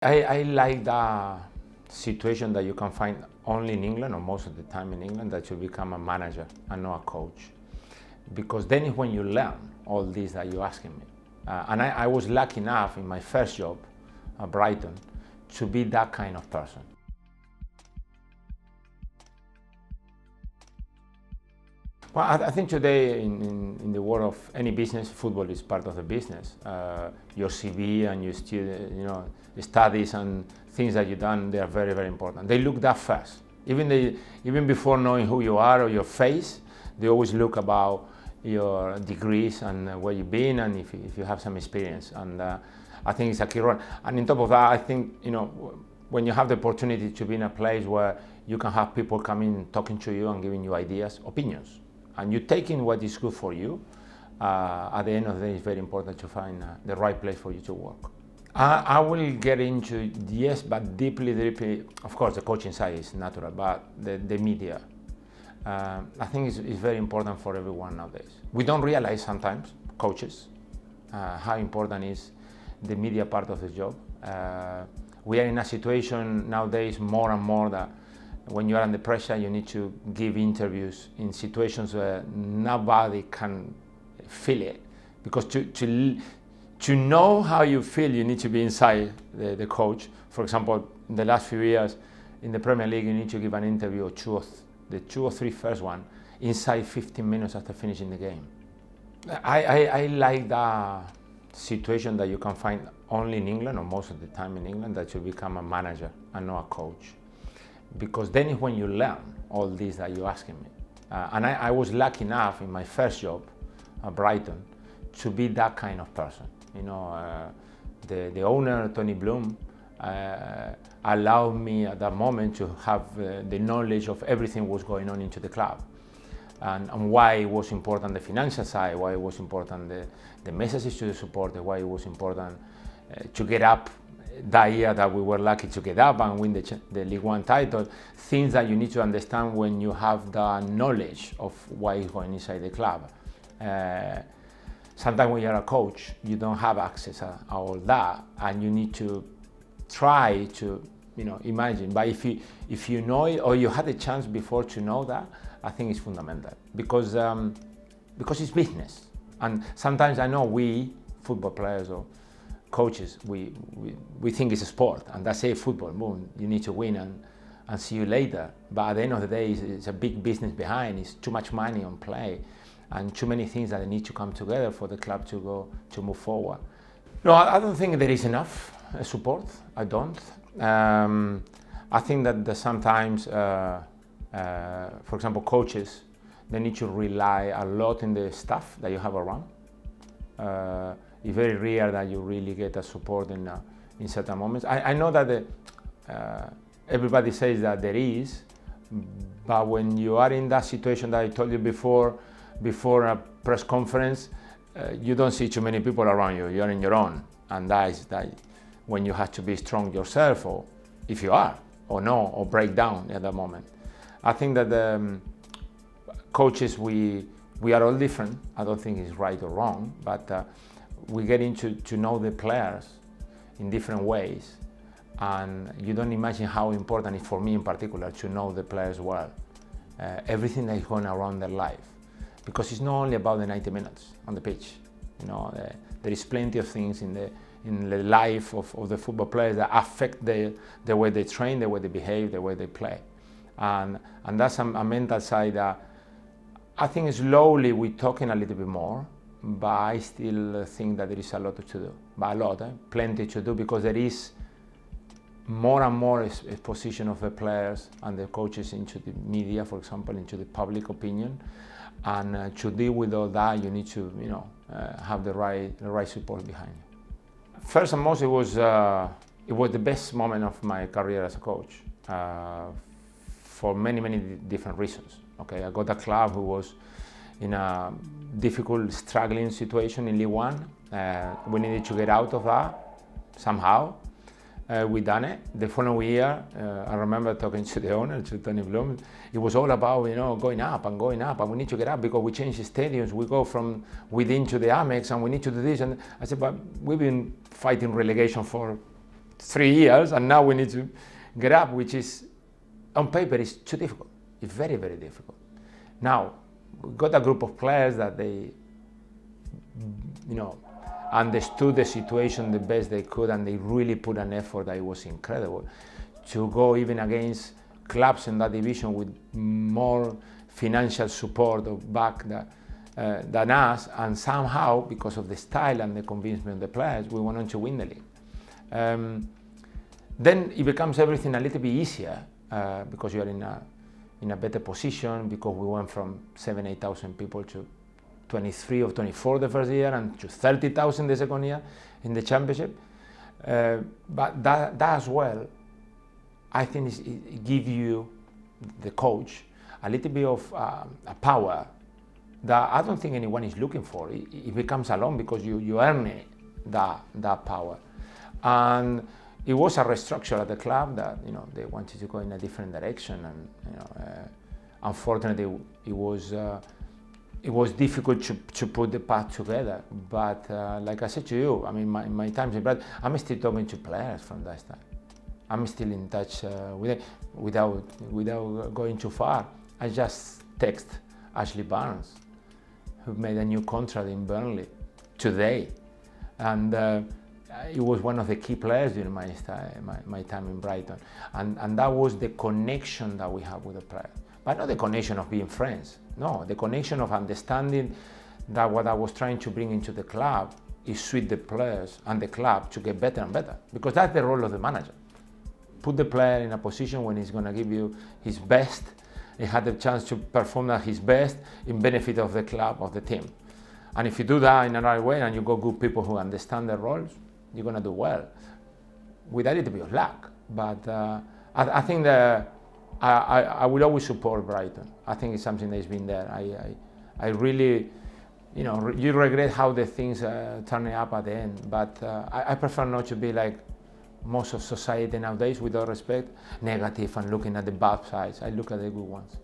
I like the situation that you can find only in England, or most of the time in England, that you become a manager and not a coach. Because then is when you learn all this that you're asking me. And I was lucky enough in my first job at Brighton to be that kind of person. Well, I think today in the world of any business, football is part of the business. Your CV and your studies and things that you've done, they are very, very important. They look that first. Even before knowing who you are or your face, they always look about your degrees and where you've been and if you have some experience. And I think it's a key role. And on top of that, I think, when you have the opportunity to be in a place where you can have people coming, talking to you and giving you ideas, opinions, and you're taking what is good for you, at the end of the day, it's very important to find the right place for you to work. I will get into, yes, but deeply, of course, the coaching side is natural, but the media, I think it's very important for everyone nowadays. We don't realize sometimes, coaches, how important is the media part of the job. We are in a situation nowadays more and more that when you are under pressure, you need to give interviews in situations where nobody can feel it. Because to know how you feel, you need to be inside the coach. For example, in the last few years in the Premier League, you need to give an interview or the two or three first one inside 15 minutes after finishing the game. I like the situation that you can find only in England, or most of the time in England, that you become a manager and not a coach. Because then is when you learn all this that you're asking me. And I was lucky enough in my first job at Brighton to be that kind of person. The owner, Tony Bloom, allowed me at that moment to have the knowledge of everything was going on into the club. And why it was important the financial side, why it was important the messages to the supporters, why it was important to get up that year that we were lucky to get up and win the League One title. Things that you need to understand when you have the knowledge of what is going inside the club. Sometimes when you're a coach, you don't have access to all that, and you need to try to imagine. But if you know it, or you had a chance before to know that, I think it's fundamental, because it's business. And sometimes I know we football players or coaches, we think it's a sport, and that's it, football, boom, you need to win and see you later. But at the end of the day, it's a big business behind. It's too much money on play and too many things that need to come together for the club to move forward. No, I don't think there is enough support. I don't. I think that sometimes, for example, coaches, they need to rely a lot in the staff that you have around. It's very rare that you really get a support in certain moments. I know that everybody says that there is, but when you are in that situation that I told you before a press conference, you don't see too many people around you. You're on your own, and that is when you have to be strong yourself, or if you are, or no, or break down at that moment. I think that coaches, we are all different. I don't think it's right or wrong, but we get into to know the players in different ways, and you don't imagine how important it is for me in particular to know the players well, everything that is going around their life, because it's not only about the 90 minutes on the pitch. There is plenty of things in the life of the football players that affect the way they train, the way they behave, the way they play, and that's a mental side that I think slowly we're talking a little bit more. But I still think that there is a lot to do, plenty to do, because there is more and more exposition of the players and the coaches into the media, for example, into the public opinion, and to deal with all that, you need to, have the right support behind you. First and most, it was the best moment of my career as a coach, for many different reasons. Okay, I got a club who was in a difficult, struggling situation in League One. We needed to get out of that somehow. We done it. The following year, I remember talking to the owner, to Tony Bloom. It was all about going up, and we need to get up because we changed the stadiums. We go from within to the Amex, and we need to do this. And I said, but we've been fighting relegation for 3 years, and now we need to get up, which is, on paper, is too difficult. It's very, very difficult. Now, we got a group of players that they, understood the situation the best they could, and they really put an effort that it was incredible to go even against clubs in that division with more financial support or back than us, and somehow, because of the style and the convincement of the players, we went on to win the league. Then it becomes everything a little bit easier because you are in a better position, because we went from 7,000-8,000 people to 23 or 24 the first year, and to 30,000 the second year in the championship. But that as well, I think it gives you, the coach, a little bit of a power that I don't think anyone is looking for. It becomes alone because you earn it, that power. And it was a restructure at the club that they wanted to go in a different direction, and unfortunately it was difficult to put the path together. But like I said to you, I mean, my times in Brighton, I'm still talking to players from that time. I'm still in touch with it without going too far. I just text Ashley Barnes, who made a new contract in Burnley today, and it was one of the key players during my time in Brighton, and that was the connection that we have with the players. But not the connection of being friends, no, the connection of understanding that what I was trying to bring into the club is suit the players and the club to get better and better, because that's the role of the manager. Put the player in a position when he's going to give you his best. He had the chance to perform at his best in benefit of the club, of the team. And if you do that in another way, and you got good people who understand their roles, you're going to do well, with a little bit of luck. But I think that I will always support Brighton. I think it's something that's been there. I really, you regret how the things turning up at the end. But I prefer not to be like most of society nowadays, with all respect, negative and looking at the bad sides. I look at the good ones.